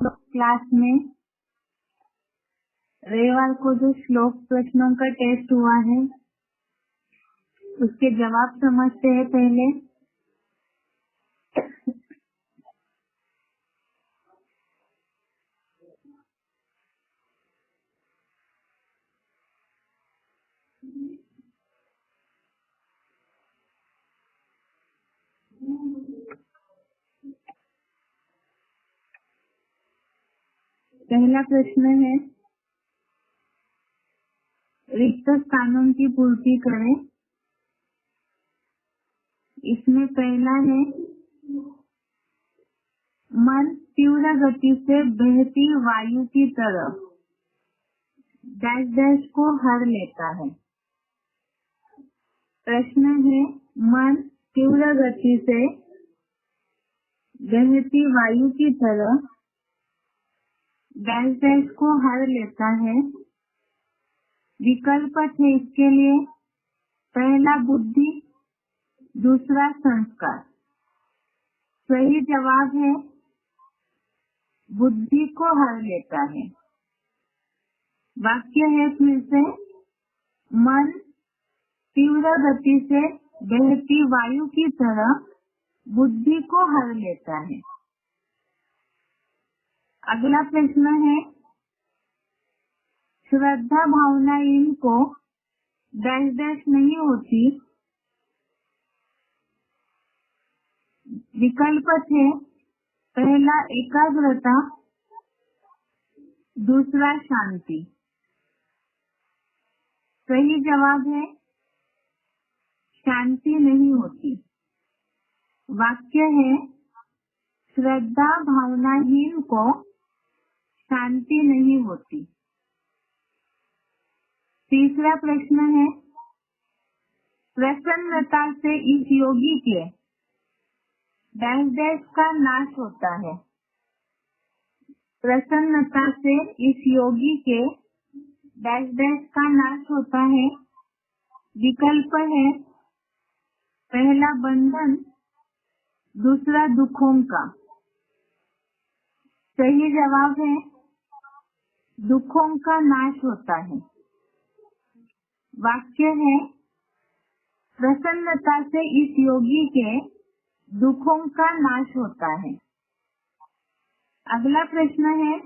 Class में रविवार को जो श्लोक प्रश्नों का टेस्ट हुआ है उसके जवाब समझते हैं। पहले पहला प्रश्न है, रिक्त स्थानों की पूर्ति करें। इसमें पहला है, मन तीव्र गति से बहती वायु की तरह डैश डैश को हर लेता है। प्रश्न है, मन तीव्र गति से बहती वायु की तरह डैश डैश को हर लेता है। विकल्प है इसके लिए, पहला बुद्धि, दूसरा संस्कार। सही जवाब है बुद्धि को हर लेता है। वाक्य है फिर से, मन तीव्र गति से बहती वायु की तरह बुद्धि को हर लेता है। अगला प्रश्न है, श्रद्धा भावना इनको डैश डैश नहीं होती। विकल्प थे, पहला एकाग्रता, दूसरा शांति। सही जवाब है शांति नहीं होती। वाक्य है, श्रद्धा भावनाहीन को शांति नहीं होती। तीसरा प्रश्न है, प्रसन्नता से इस योगी के डैश डैश का नाश होता है। प्रसन्नता से इस योगी के डैश डैश का नाश होता है। विकल्प है, पहला बंधन, दूसरा दुखों का। सही जवाब है दुखों का नाश होता है। वाक्य है, प्रसन्नता से इस योगी के दुखों का नाश होता है। अगला प्रश्न है,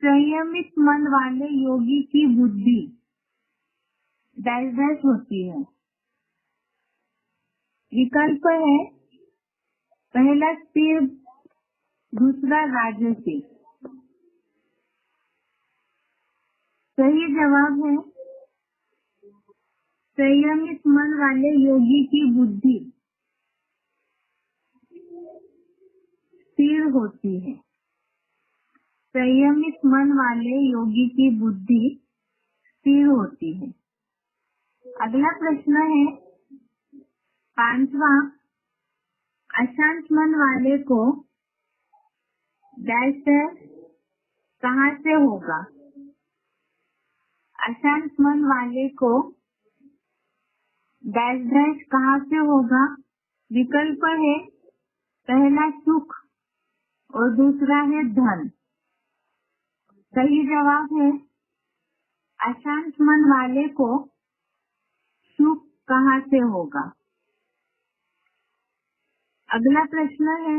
संयमित मन वाले योगी की बुद्धि डैश डैश होती है। विकल्प है, पहला स्थिर, दूसरा राजसिक। सही जवाब है संयमित मन वाले योगी की बुद्धि स्थिर होती है। संयमित मन वाले योगी की बुद्धि स्थिर होती है। अगला प्रश्न है, पांचवा, अशांत मन वाले को डैश डैश कहाँ से होगा। अशांत मन वाले को डैश डैश कहाँ से होगा। विकल्प है, पहला सुख और दूसरा है धन। सही जवाब है अशांत मन वाले को सुख कहाँ से होगा। अगला प्रश्न है,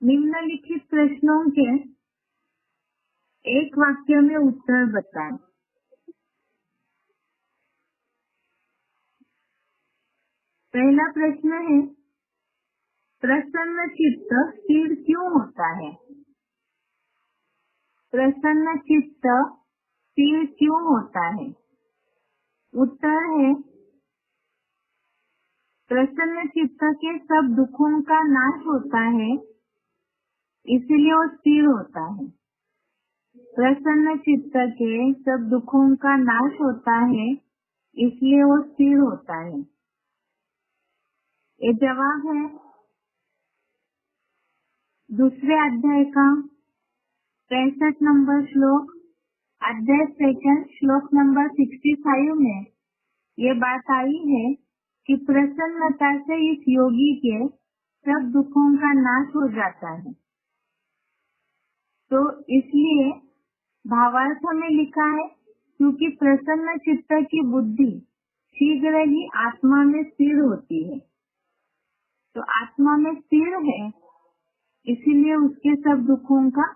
निम्नलिखित प्रश्नों के एक वाक्य में उत्तर बताएं। पहला प्रश्न है, प्रसन्न चित्त स्थिर क्यों होता है। प्रसन्न चित्त स्थिर क्यों होता है। उत्तर है, प्रसन्न चित्त के सब दुखों का नाश होता है, इसलिए वो स्थिर होता है। प्रसन्न चित्त के सब दुखों का नाश होता है, इसलिए वो स्थिर होता है। ये जवाब है दूसरे अध्याय का 65 नंबर श्लोक, अध्याय सेकंड, श्लोक नंबर 65 में ये बात आई है कि प्रसन्नता से इस योगी के सब दुखों का नाश हो जाता है। तो इसलिए भावार्थ में लिखा है, क्योंकि प्रसन्न चित्त की बुद्धि शीघ्र ही आत्मा में स्थिर होती है। तो आत्मा में स्थिर है, इसीलिए उसके सब दुखों का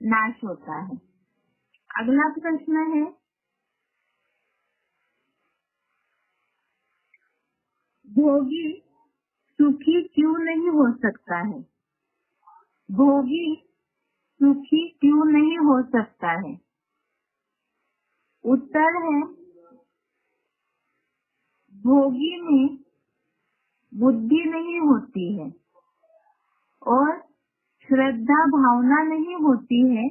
नाश होता है। अगला प्रश्न है, भोगी सुखी क्यों नहीं हो सकता है? भोगी सुखी क्यों नहीं हो सकता है? उत्तर है, भोगी में बुद्धि नहीं होती है और श्रद्धा भावना नहीं होती है,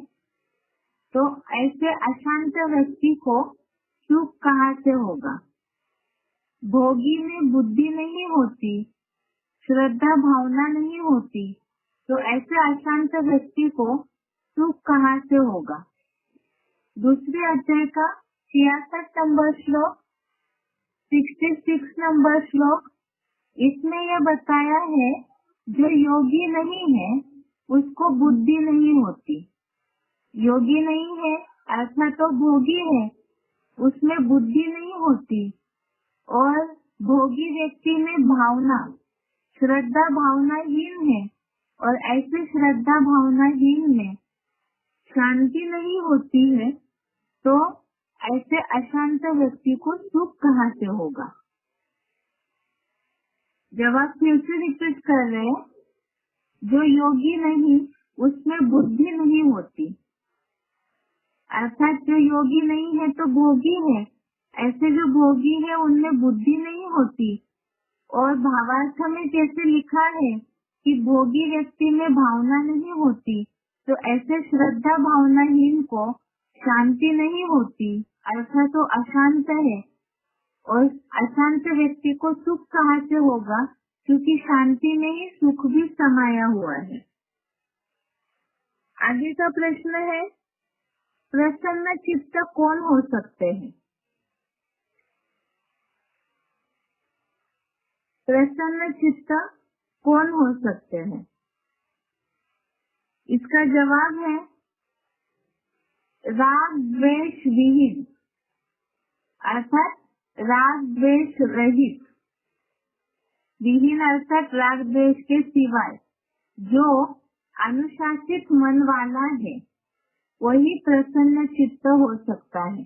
तो ऐसे अशांत व्यक्ति को सुख कहाँ से होगा? भोगी में बुद्धि नहीं होती, श्रद्धा भावना नहीं होती, तो ऐसे अशांत व्यक्ति को सुख कहाँ से होगा? दूसरे अध्याय का 66 नंबर श्लोक, 66 नंबर श्लोक, इसमें यह बताया है, जो योगी नहीं है उसको बुद्धि नहीं होती। योगी नहीं है अर्थात तो भोगी है, उसमें बुद्धि नहीं होती और भोगी व्यक्ति में भावना, श्रद्धा भावनाहीन है और ऐसे श्रद्धा भावनाहीन में शांति नहीं होती है, तो ऐसे अशांत व्यक्ति को सुख कहाँ से होगा? जवाब फिर से रिपीट कर रहे हैं, जो योगी नहीं उसमें बुद्धि नहीं होती, अर्थात जो योगी नहीं है तो भोगी है, ऐसे जो भोगी है उनमें बुद्धि नहीं होती। और भावार्थ में जैसे लिखा है कि भोगी व्यक्ति में भावना नहीं होती, तो ऐसे श्रद्धा भावनाहीन को शांति नहीं होती, अर्थात तो अशांत है। और अशांत व्यक्ति को सुख कहाँ से होगा? क्योंकि शांति में ही सुख भी समाया हुआ है। आगे का प्रश्न है, प्रसन्न चित्त कौन हो सकते हैं? प्रसन्न चित्त कौन हो सकते हैं? इसका जवाब है, राग द्वेष विहीन, अर्थात राग द्वेष रहित। विहीन अर्थात राग द्वेष के सिवाय जो अनुशासित मन वाला है, वही प्रसन्न चित्त हो सकता है।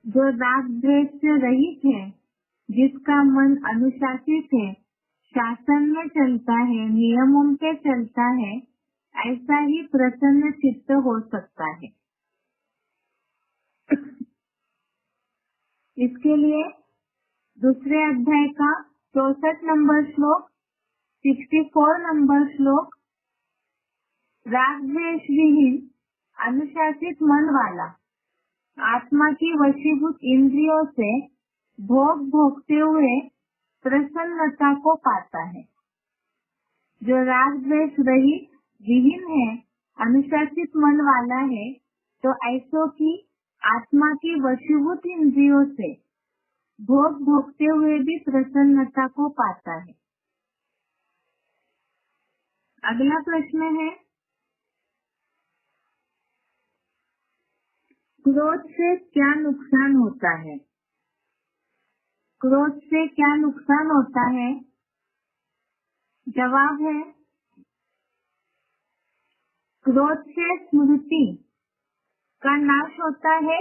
जो राग द्वेष से रहित है, जिसका मन अनुशासित है, शासन में चलता है, नियमों के चलता है, ऐसा ही प्रसन्न चित्त हो सकता है। इसके लिए दूसरे अध्याय का 64 नंबर श्लोक, 64 नंबर श्लोक, राग द्वेष विहीन अनुशासित मन वाला आत्मा की वशीभूत इंद्रियों से भोग भोगते हुए प्रसन्नता को पाता है। जो राग द्वेष रहित विहीन है, अनुशासित मन वाला है, तो ऐसों की आत्मा की वशीभूत इंद्रियों से भोग भोगते हुए भी प्रसन्नता को पाता है। अगला प्रश्न है, क्रोध से क्या नुकसान होता है? क्रोध से क्या नुकसान होता है? जवाब है, क्रोध से स्मृति का नाश होता है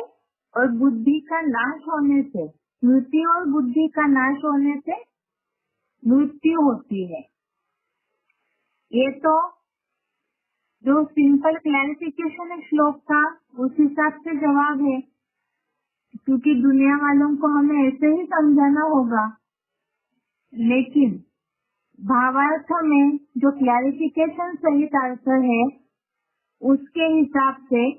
और बुद्धि का नाश होने से, स्मृति और बुद्धि का नाश होने से मृत्यु होती है। ये तो जो सिंपल क्लैरिफिकेशन है श्लोक का, उस हिसाब से जवाब है, क्योंकि दुनिया वालों को हमें ऐसे ही समझाना होगा। लेकिन भावार्थ में जो क्लैरिफिकेशन सहित अर्थ है, उसके हिसाब से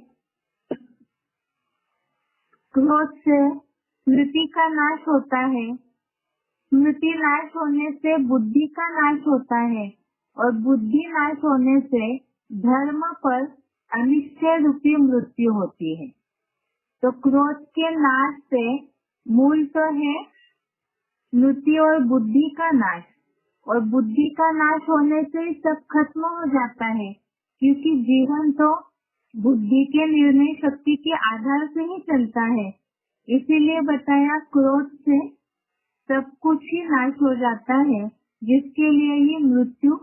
क्रोध से स्मृति का नाश होता है, स्मृति नाश होने से बुद्धि का नाश होता है और बुद्धि नाश होने से धर्म पर अनिश्चय रूपी मृत्यु होती है। तो क्रोध के नाश से मूल तो है स्मृति और बुद्धि का नाश, और बुद्धि का नाश होने से ही सब खत्म हो जाता है, क्योंकि जीवन तो बुद्धि के निर्णय शक्ति के आधार से ही चलता है। इसीलिए बताया क्रोध से सब कुछ ही नाश हो जाता है, जिसके लिए ही मृत्यु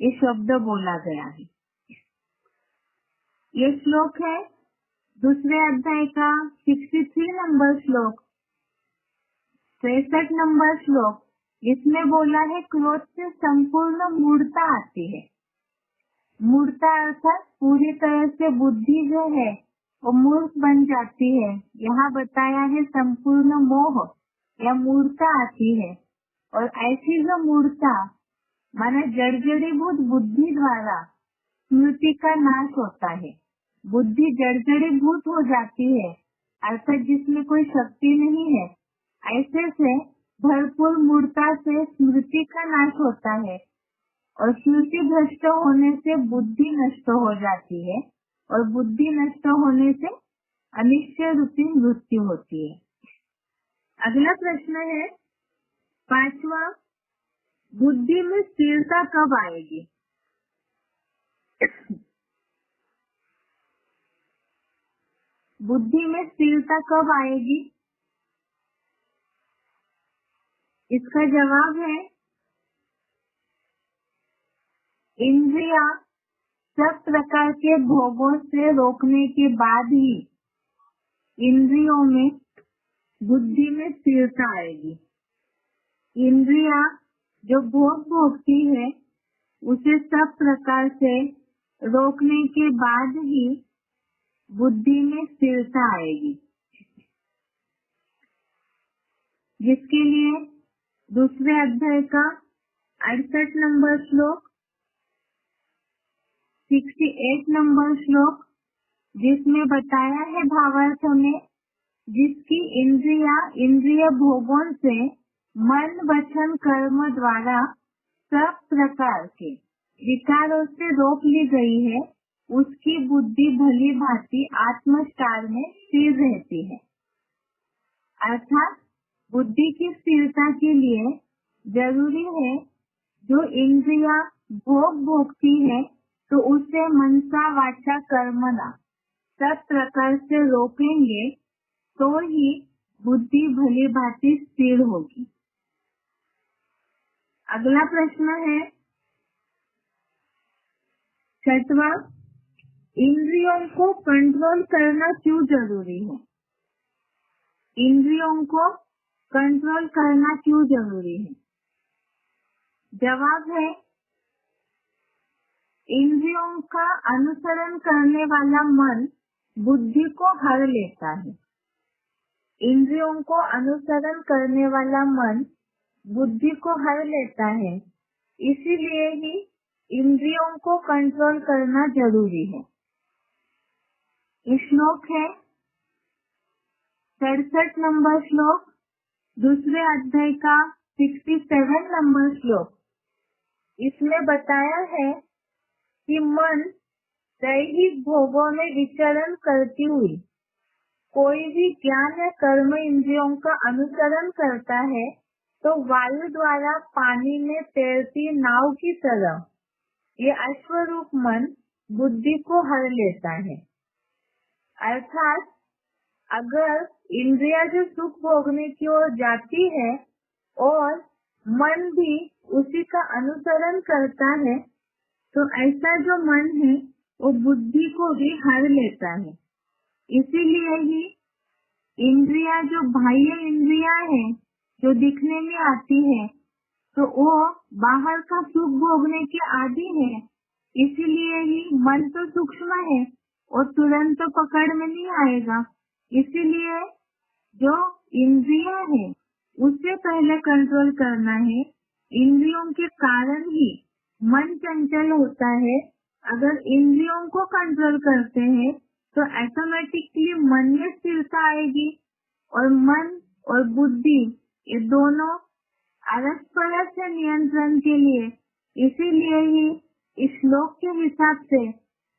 ये शब्द बोला गया है। ये श्लोक है दूसरे अध्याय का 63 नंबर श्लोक, 63 नंबर श्लोक। इसमें बोला है क्रोध से संपूर्ण मूर्ता आती है। मूर्ता अर्थात पूरी तरह से बुद्धि जो है वो मूर्ख बन जाती है। यहाँ बताया है संपूर्ण मोह या मूर्ता आती है, और ऐसी जो मूर्ता माना जड़जड़ीभूत बुद्धि द्वारा स्मृति का नाश होता है। बुद्धि जड़जड़ीभूत हो जाती है, अर्थात जिसमें कोई शक्ति नहीं है। ऐसे से भरपूर मूर्ता से स्मृति का नाश होता है, और स्मृति भ्रष्ट होने से बुद्धि नष्ट हो जाती है, और बुद्धि नष्ट होने से अनिश्चय रूपी मृत्यु होती है। अगला प्रश्न है 5वां, बुद्धि में स्थिरता कब आएगी? बुद्धि में स्थिरता कब आएगी? इसका जवाब है इंद्रिया सब प्रकार के भोगों से रोकने के बाद ही इंद्रियों में बुद्धि में स्थिरता आएगी। इंद्रिया जो भोग भोगती है उसे सब प्रकार से रोकने के बाद ही बुद्धि में स्थिरता आएगी, जिसके लिए दूसरे अध्याय का 68 नंबर श्लोक, 68 नंबर श्लोक, जिसमें बताया है भावार्थ में, जिसकी इंद्रिया इंद्रिय भोगों से मन वचन कर्म द्वारा सब प्रकार के विकारों से रोक ली गई है, उसकी बुद्धि भली भांति आत्मस्टार में स्थिर रहती है। अर्थात बुद्धि की स्थिरता के लिए जरूरी है जो इंद्रिया भोग भोगती है तो उसे मनसा वाचा कर्मणा सब प्रकार से रोकेंगे तो ही बुद्धि भली भांति स्थिर होगी। अगला प्रश्न है 6वां, इंद्रियों को कंट्रोल करना क्यों जरूरी है? इंद्रियों को कंट्रोल करना क्यों जरूरी है? जवाब है इंद्रियों का अनुसरण करने वाला मन बुद्धि को हर लेता है। इंद्रियों को अनुसरण करने वाला मन बुद्धि को हर लेता है, इसीलिए ही इंद्रियों को कंट्रोल करना जरूरी है। श्लोक है 67 नंबर श्लोक, दूसरे अध्याय का 67 नंबर श्लोक। इसमें बताया है कि मन दैहिक भोगों में विचरण करती हुई कोई भी ज्ञान या कर्म इंद्रियों का अनुसरण करता है तो वायु द्वारा पानी में तैरती नाव की तरह ये अश्वरूप मन बुद्धि को हर लेता है। अर्थात अगर इंद्रिया जो सुख भोगने की ओर जाती है और मन भी उसी का अनुसरण करता है तो ऐसा जो मन है वो बुद्धि को भी हर लेता है। इसीलिए ही इंद्रिया जो बाह्य इंद्रिया है जो दिखने में आती है तो वो बाहर का सुख भोगने के आदी है। इसीलिए ही मन तो सूक्ष्म है और तुरंत तो पकड़ में नहीं आएगा। इसीलिए जो इंद्रिया है उससे पहले कंट्रोल करना है। इंद्रियों के कारण ही मन चंचल होता है। अगर इंद्रियों को कंट्रोल करते हैं तो ऑटोमेटिकली मन में स्थिरता आएगी और मन और बुद्धि ये दोनों परस्पर से नियंत्रण के लिए। इसीलिए ही इस श्लोक के हिसाब से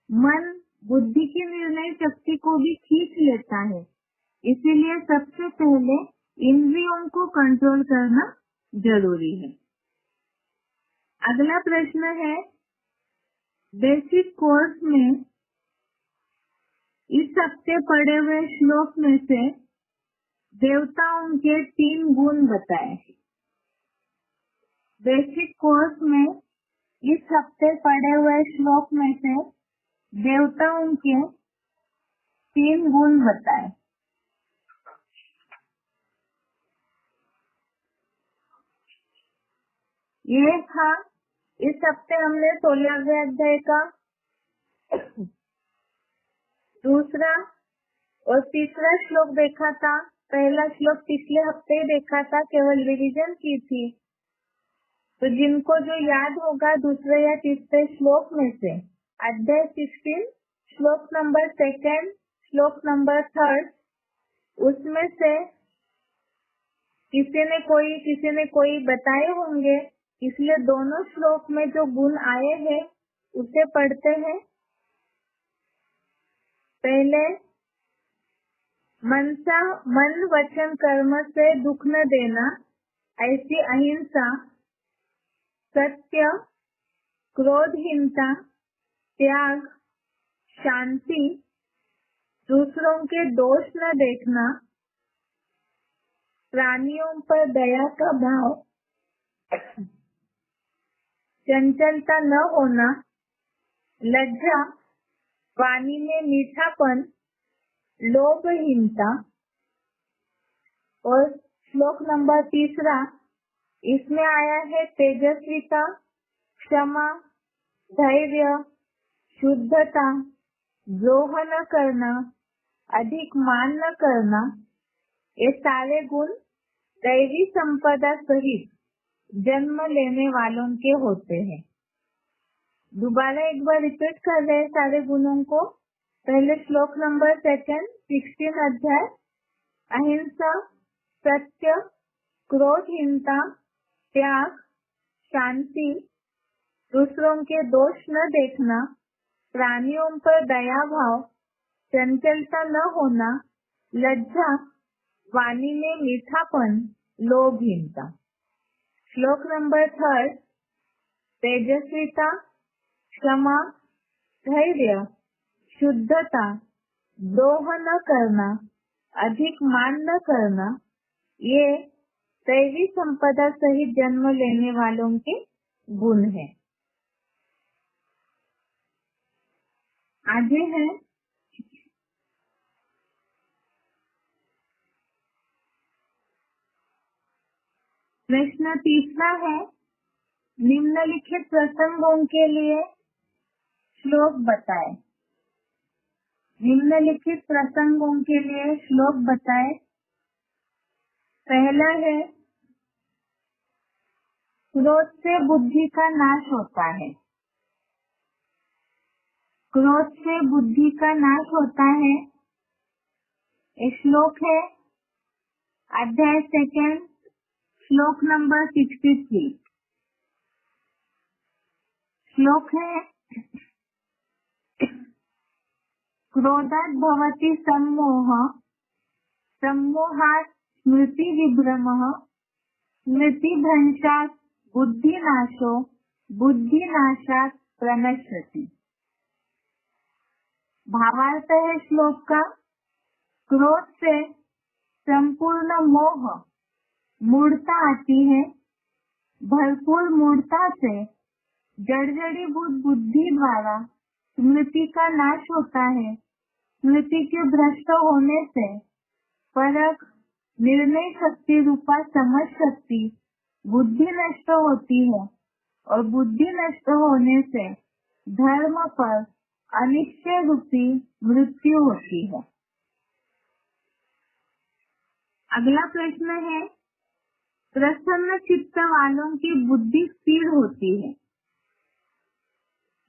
मन बुद्धि की निर्णय शक्ति को भी खींच लेता है। इसीलिए सबसे पहले इंद्रियों को कंट्रोल करना जरूरी है। अगला प्रश्न है, बेसिक कोर्स में इस हफ्ते पढ़े हुए श्लोक में से देवताओं के 3 गुण बताएं। बेसिक कोर्स में इस हफ्ते पढ़े हुए श्लोक में से देवताओं के 3 गुण बताएं। ये था इस हफ्ते हमने 16वें अध्याय का दूसरा और तीसरा श्लोक देखा था। पहला श्लोक पिछले हफ्ते ही देखा था, केवल रिवीजन की थी। तो जिनको जो याद होगा दूसरे या तीसरे श्लोक में से अध्याय 16 श्लोक नंबर 2 श्लोक नंबर 3 उसमें से किसी ने कोई बताए होंगे, इसलिए दोनों श्लोक में जो गुण आए हैं उसे पढ़ते हैं। पहले, मन वचन कर्म से दुख न देना, ऐसी अहिंसा, सत्य, क्रोधहीनता, त्याग, शांति, दूसरों के दोष न देखना, प्राणियों पर दया का भाव, चंचलता न होना, लज्जा, वाणी में मीठापन, लोभहीनता। और श्लोक नंबर 3 इसमें आया है तेजस्विता, क्षमा, धैर्य, शुद्धता, द्रोह न करना, अधिक मान न करना। ये सारे गुण दैवी संपदा सहित जन्म लेने वालों के होते हैं। दोबारा एक बार रिपीट कर रहे हैं सारे गुणों को। पहले श्लोक नंबर 2 16 अध्याय, अहिंसा, सत्य, क्रोधहीनता, त्याग, शांति, दूसरों के दोष न देखना, प्राणियों पर दया भाव, चंचलता न होना, लज्जा, वाणी में मीठापन, लोभहीनता। श्लोक नंबर 3 तेजस्विता, क्षमा, धैर्य, शुद्धता, द्रोह न करना, अधिक मान न करना, ये दैवी संपदा सहित जन्म लेने वालों के गुण हैं। आगे है प्रश्न तीसरा है, निम्नलिखित प्रसंगों के लिए श्लोक बताएं। निम्नलिखित प्रसंगों के लिए श्लोक बताएं। पहला है, क्रोध से बुद्धि का नाश होता है। क्रोध से बुद्धि का नाश होता है। ये श्लोक है अध्याय 2 श्लोक नंबर 63। श्लोक है, क्रोधात् भवति सम्मोह, सम्मोहात् स्मृति विभ्रमः, स्मृति भ्रंशात् बुद्धिनाशो, बुद्धिनाशात् प्रणश्यति। भावार्थ है श्लोक का, क्रोध से संपूर्ण मोह मूढ़ता आती है। भरपूर मूढ़ता से जड़जड़ीभूत बुद्धि द्वारा स्मृति का नाश होता है। स्मृति के भ्रष्ट होने से परख, निर्णय शक्ति रूपा समझ शक्ति, बुद्धि नष्ट होती है और बुद्धि नष्ट होने से धर्म पर अनिश्चय रूपी मृत्यु होती है। अगला प्रश्न है, प्रसन्न चित्त वालों की बुद्धि स्थिर होती है।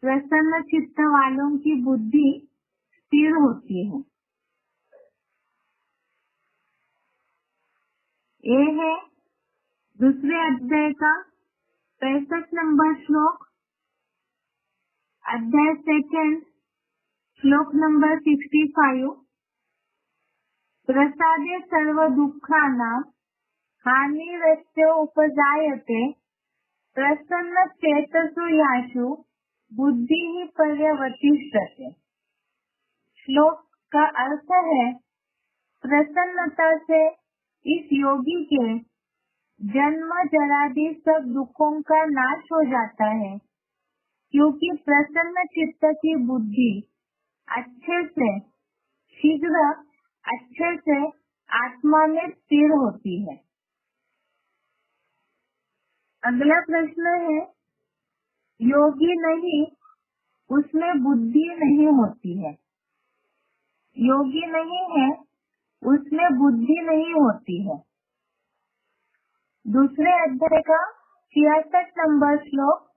प्रसन्न चित्त वालों की बुद्धि स्थिर होती है। ये है दूसरे अध्याय का 65 नंबर श्लोक, अध्याय 2 श्लोक नंबर 65। प्रसादे सर्व दुःखानां हानिरस्य उपजायते, प्रसन्न चेतसु यासु बुद्धि ही पर्यवतिष्ठते। श्लोक का अर्थ है, प्रसन्नता से इस योगी के जन्म जरादि सब दुखों का नाश हो जाता है, क्योंकि प्रसन्न चित्त की बुद्धि शीघ्र अच्छे से आत्मा में स्थिर होती है। अगला प्रश्न है, योगी नहीं उसमें बुद्धि नहीं होती है। योगी नहीं है उसमें बुद्धि नहीं होती है। दूसरे अध्याय का 66 नंबर श्लोक,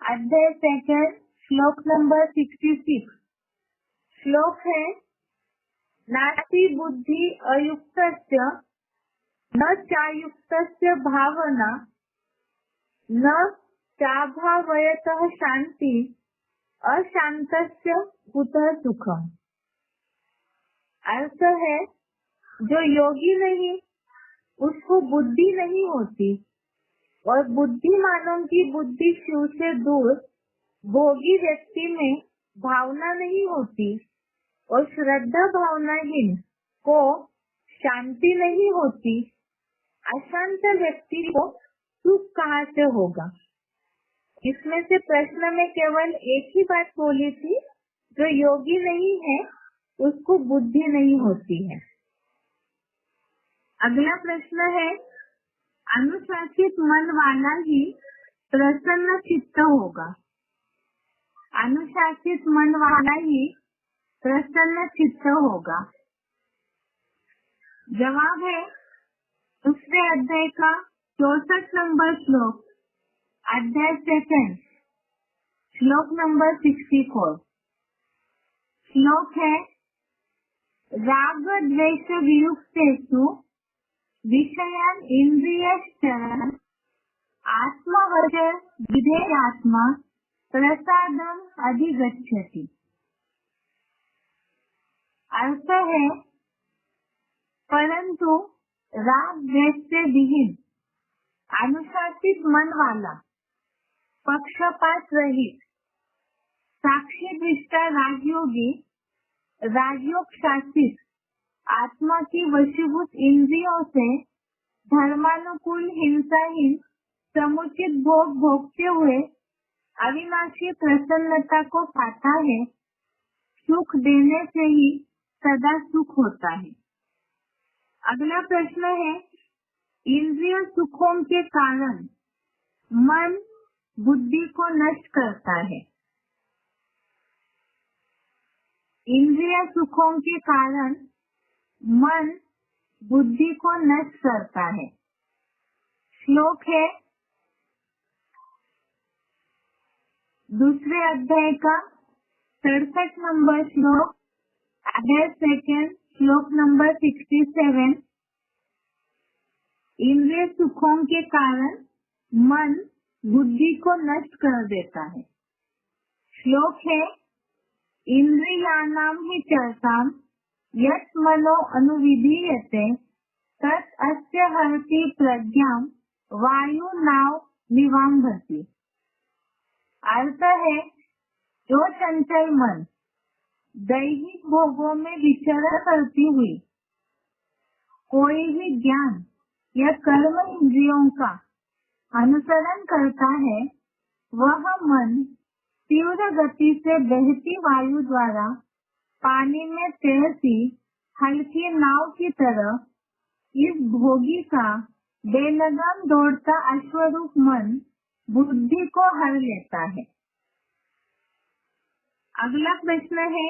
अध्याय 2 श्लोक नंबर 66। श्लोक है, नास्ति बुद्धि अयुक्तस्य न चायुक्तस्य भावना न चाभावयतः शांति अशांतस्य कुतः सुखम। अर्थ है, जो योगी नहीं उसको बुद्धि नहीं होती और बुद्धिमानों की बुद्धि शिव से दूर भोगी व्यक्ति में भावना नहीं होती और श्रद्धा भावनाहीन को शांति नहीं होती। अशांत व्यक्ति को सुख कहाँ से होगा? इसमें से प्रश्न में केवल एक ही बात बोली थी, जो योगी नहीं है उसको बुद्धि नहीं होती है। अगला प्रश्न है, अनुशासित मन वाला ही प्रसन्न चित्त होगा। अनुशासित मन वाला ही प्रसन्न चित्त होगा। जवाब है दूसरे अध्याय का 64 नंबर श्लोक, अध्याय 2 श्लोक नंबर 64। श्लोक है, राग द्वेष वियुक्तेषु विषयान इंद्रियश्चरन् आत्मवश विधेयात्मा प्रसादम अधिगच्छति। अर्थ है, परंतु राग द्वेष से विहीन अनुशासित मन वाला, पक्षपात रहित, साक्षी दृष्टा राजयोगी, राजयोग शासित आत्मा की वशीभूत इंद्रियों से धर्मानुकूल हिंसाहीन समुचित भोग भोगते हुए अविनाशी प्रसन्नता को पाता है। सुख देने से ही सदा सुख होता है। अगला प्रश्न है, इंद्रिय सुखों के कारण मन बुद्धि को नष्ट करता है। इंद्रिय सुखों के कारण मन बुद्धि को नष्ट करता है। श्लोक है दूसरे अध्याय का 67 नंबर श्लोक, अध्याय 2 श्लोक नंबर 67। इंद्रिय सुखों के कारण मन बुद्धि को नष्ट कर देता है। श्लोक है, इंद्रियाणां हि चरतां यत् मनो अनुविधीयते तत् अस्य हरति प्रज्ञां वायुनाव निवाम्भति। अर्थ है, जो चंचल मन दैहिक भोगों में विचरण करती हुई कोई भी ज्ञान या कर्म इंद्रियों का अनुसरण करता है, वह मन तीव्र गति से बहती वायु द्वारा पानी में तैरती हल्की नाव की तरह इस भोगी का बेलगाम दौड़ता अश्वरूप मन बुद्धि को हर लेता है। अगला प्रश्न है,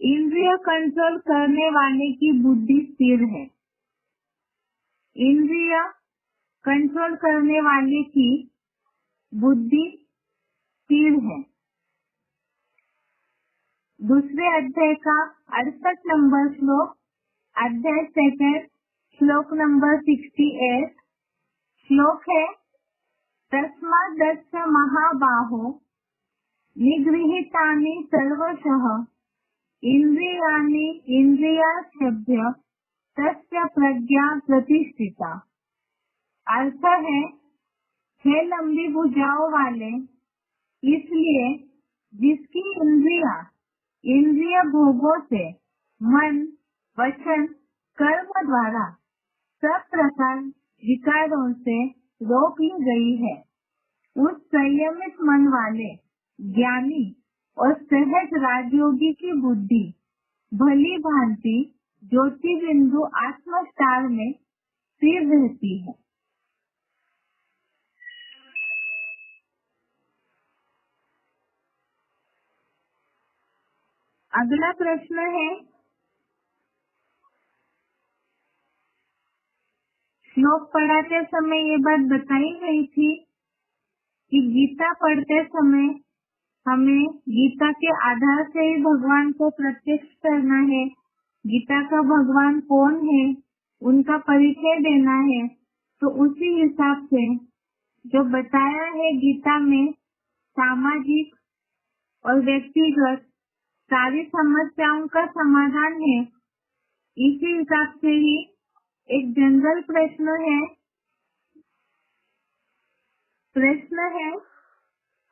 इंद्रिय कंट्रोल करने वाले की बुद्धि स्थिर है। इंद्रिय कंट्रोल करने वाले की बुद्धि स्थिर है। दूसरे अध्याय का 68 नंबर श्लोक, अध्याय 2 श्लोक नंबर 68। श्लोक है, तस्माद्दस्य महाबाहो निगृहीतानि सर्वशः इंद्रियाणि इंद्रियार्थेभ्यः तस्य प्रज्ञा प्रतिष्ठिता। अर्थ है, है लंबी भुजाओं वाले, इसलिए जिसकी इंद्रिय भोगों से मन, वचन, कर्म द्वारा सब प्रकार विकारों से रोक ली गई है, उस संयमित मन वाले ज्ञानी और सहज राजयोगी की बुद्धि भली भांति ज्योति बिंदु आत्म स्टार में स्थिर रहती है। अगला प्रश्न है, श्लोक पढ़ाते समय ये बात बताई गई थी कि गीता पढ़ते समय हमें गीता के आधार से ही भगवान को प्रत्यक्ष करना है। गीता का भगवान कौन है, उनका परिचय देना है। तो उसी हिसाब से जो बताया है गीता में, सामाजिक और व्यक्तिगत सारी समस्याओं का समाधान है। इसी हिसाब से ही एक जनरल प्रश्न है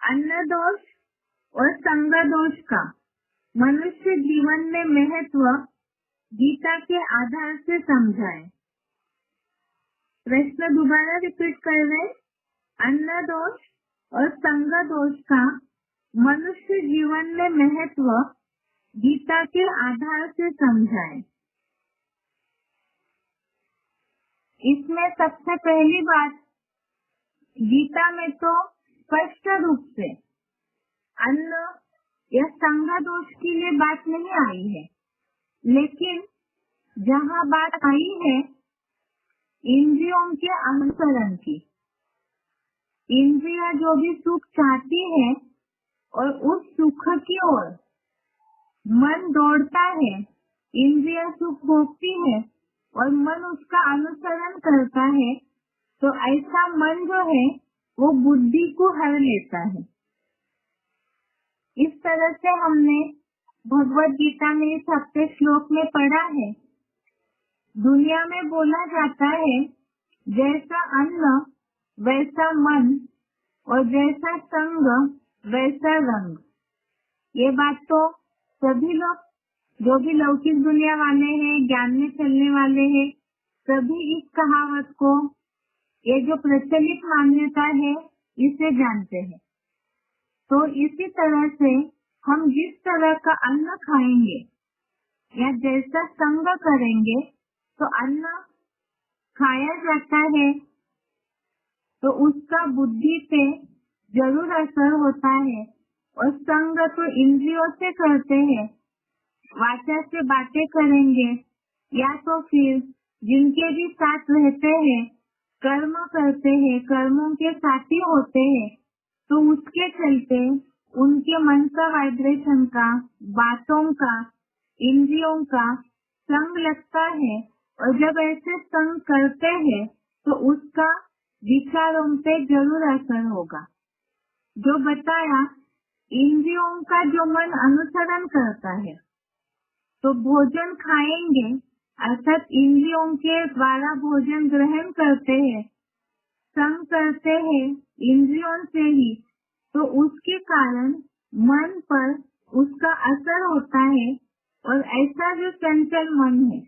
अन्न दोष और संग दोष का मनुष्य जीवन में महत्व गीता के आधार से समझाए। प्रश्न दोबारा रिपीट कर रहे, अन्न दोष और संग दोष का मनुष्य जीवन में महत्व गीता के आधार से समझाए। इसमें सबसे पहली बात, गीता में तो स्पष्ट रूप से अन्न या संग दोष के लिए बात नहीं आई है, लेकिन जहाँ बात आई है इंद्रियों के अनुसरण की, इंद्रिया जो भी सुख चाहती है और उस सुख की ओर मन दौड़ता है, इंद्रिया सुख भोगती है और मन उसका अनुसरण करता है, तो ऐसा मन जो है वो बुद्धि को हर लेता है। इस तरह से हमने भगवत गीता में इस हफ्ते श्लोक में पढ़ा है। दुनिया में बोला जाता है जैसा अन्न वैसा मन और जैसा संग वैसा रंग। ये बात तो सभी लोग जो भी लौकिक दुनिया वाले हैं, ज्ञान में चलने वाले हैं, सभी इस कहावत को, ये जो प्रचलित मान्यता है, इसे जानते हैं। तो इसी तरह से हम जिस तरह का अन्न खाएंगे या जैसा संग करेंगे, तो अन्न खाया जाता है तो उसका बुद्धि पे जरूर असर होता है, और संग तो इंद्रियों से करते हैं, वाचा से बातें करेंगे या तो फिर जिनके भी साथ रहते हैं, कर्म करते हैं, कर्मों के साथी होते हैं, तो उसके चलते उनके मन का वाइब्रेशन का, बातों का, इंद्रियों का संग लगता है। और जब ऐसे संग करते हैं तो उसका विचारों पे जरूर असर होगा। जो बताया, इंद्रियों का जो मन अनुसरण करता है, तो भोजन खाएंगे अर्थात इंद्रियों के द्वारा भोजन ग्रहण करते हैं, संग करते हैं इंद्रियों से ही, तो उसके कारण मन पर उसका असर होता है। और ऐसा जो चंचल मन है,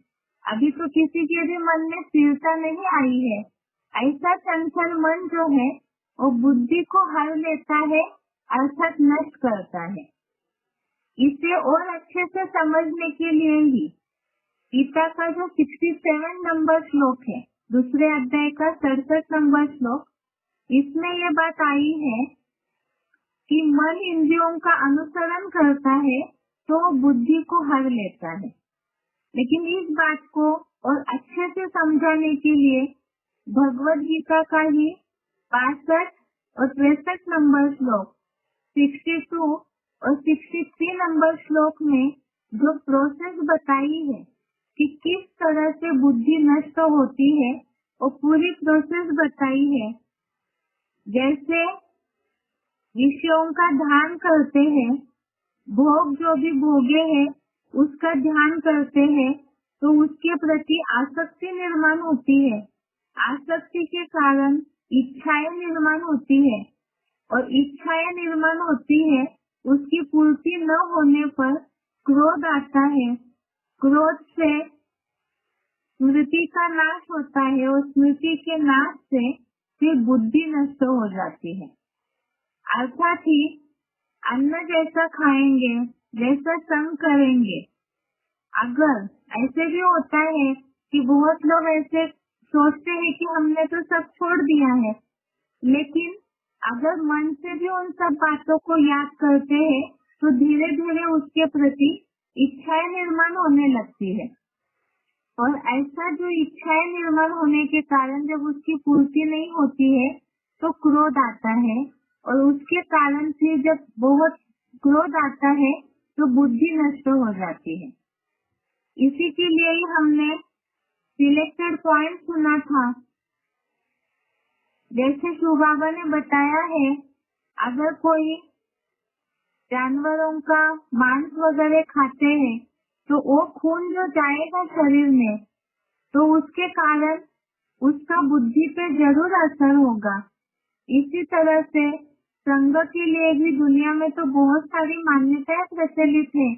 अभी तो किसी के भी मन में स्थिरता नहीं आई है, ऐसा चंचल मन जो है वो बुद्धि को हर लेता है अर्थात नष्ट करता है। इसे और अच्छे से समझने के लिए ही गीता का जो 67 नंबर श्लोक है, दूसरे अध्याय का 67 नंबर श्लोक, इसमें ये बात आई है कि मन इंद्रियों का अनुसरण करता है तो बुद्धि को हर लेता है। लेकिन इस बात को और अच्छे से समझाने के लिए भगवत गीता का ही 62 और 63 नंबर श्लोक, 62 और 63 नंबर श्लोक में जो प्रोसेस बताई है कि किस तरह से बुद्धि नष्ट होती है, वो पूरी प्रोसेस बताई है। जैसे विषयों का ध्यान करते हैं, भोग जो भी भोगे हैं उसका ध्यान करते हैं, तो उसके प्रति आसक्ति निर्माण होती है। आसक्ति के कारण इच्छाएं निर्माण होती है और इच्छाएं निर्माण होती है, उसकी पूर्ति न होने पर क्रोध आता है। क्रोध से स्मृति का नाश होता है और स्मृति के नाश से फिर बुद्धि नष्ट हो जाती है। अर्थात ही अन्न जैसा खाएंगे जैसा संग करेंगे। अगर ऐसे भी होता है कि बहुत लोग ऐसे सोचते हैं कि हमने तो सब छोड़ दिया है, लेकिन अगर मन से भी उन सब बातों को याद करते हैं तो धीरे धीरे उसके प्रति इच्छाएं निर्माण होने लगती है। और ऐसा जो इच्छाएं निर्माण होने के कारण जब उसकी पूर्ति नहीं होती है तो क्रोध आता है, और उसके कारण फिर जब बहुत क्रोध आता है तो बुद्धि नष्ट हो जाती है। इसी के लिए ही हमने सिलेक्टेड पॉइंट सुना था। जैसे शिव बाबा ने बताया है, अगर कोई जानवरों का मांस वगैरह खाते हैं तो वो खून जो जाएगा शरीर में तो उसके कारण उसका बुद्धि पे जरूर असर होगा। इसी तरह से संग के लिए भी दुनिया में तो बहुत सारी मान्यताएं प्रचलित है।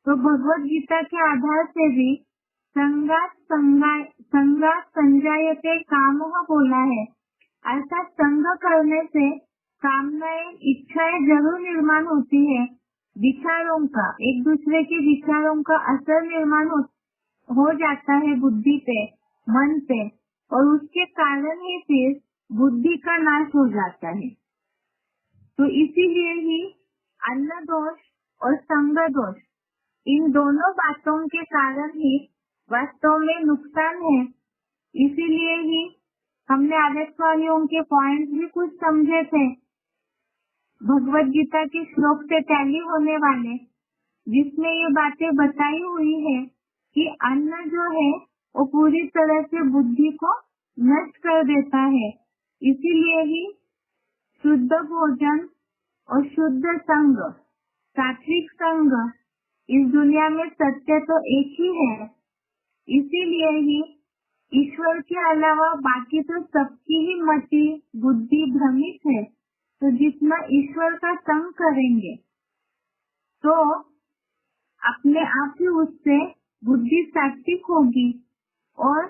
तो भगवत गीता के आधार से भी संगात संजायते कामः बोला है, अर्थात संग करने से कामनाएं इच्छाएं जरूर निर्माण होती है। विचारों का, एक दूसरे के विचारों का असर निर्माण हो जाता है बुद्धि पे, मन पे, और उसके कारण ही फिर बुद्धि का नाश हो जाता है। तो इसीलिए ही अन्न दोष और संग दोष, इन दोनों बातों के कारण ही वास्तव में नुकसान है। इसीलिए ही हमने आदर्शवाणियों के पॉइंट्स भी कुछ समझे थे, भगवत गीता के श्लोक से टैली होने वाले, जिसमें ये बातें बताई हुई है कि अन्न जो है वो पूरी तरह से बुद्धि को नष्ट कर देता है। इसीलिए ही शुद्ध भोजन और शुद्ध संग, सात्विक संग, इस दुनिया में सत्य तो एक ही है। इसीलिए ही ईश्वर के अलावा बाकी तो सबकी ही मति बुद्धि भ्रमित है। तो जितना ईश्वर का संग करेंगे तो अपने आप ही उससे बुद्धि सात्विक होगी, और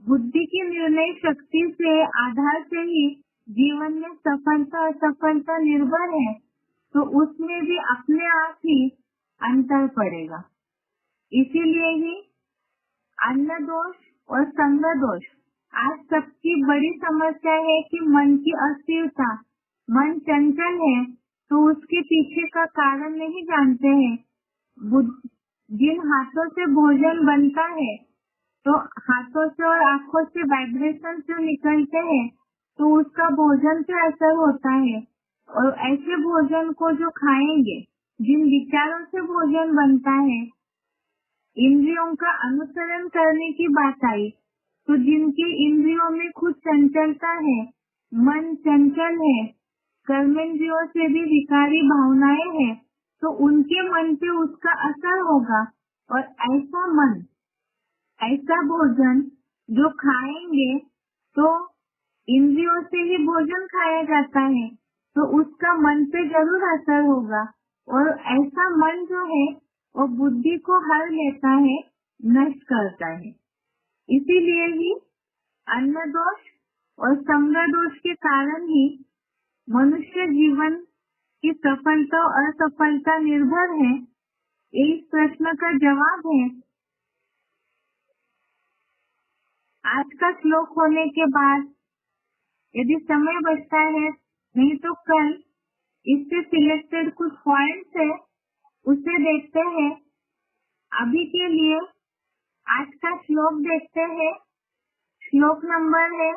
बुद्धि की निर्णय शक्ति से आधार से ही जीवन में सफलता असफलता निर्भर है। तो उसमें भी अपने आप ही अंतर पड़ेगा। इसीलिए ही अन्न दोष और संग दोष आज सबकी बड़ी समस्या है कि मन की अस्थिरता, मन चंचल है तो उसके पीछे का कारण नहीं जानते हैं। जिन हाथों से भोजन बनता है तो हाथों से और आंखों से वाइब्रेशन जो निकलते हैं तो उसका भोजन पे असर होता है। और ऐसे भोजन को जो खाएंगे, जिन विचारों से भोजन बनता है, इंद्रियों का अनुसरण करने की बात आई तो जिनकी इंद्रियों में खुद चंचलता है, मन चंचल है, कर्मेंद्रियों से भी विकारी भावनाएं हैं, तो उनके मन पे उसका असर होगा। और ऐसा मन, ऐसा भोजन जो खाएंगे, तो इंद्रियों से ही भोजन खाया जाता है तो उसका मन पे जरूर असर होगा। और ऐसा मन जो है वो बुद्धि को हर लेता है, नष्ट करता है। इसीलिए ही अन्न दोष और संग दोष के कारण ही मनुष्य जीवन की सफलता और असफलता निर्भर है। इस प्रश्न का जवाब है आज का श्लोक होने के बाद, यदि समय बचता है, नहीं तो कल इससे सिलेक्टेड कुछ पॉइंट्स है उसे देखते हैं। अभी के लिए आज का श्लोक देखते हैं। श्लोक नंबर है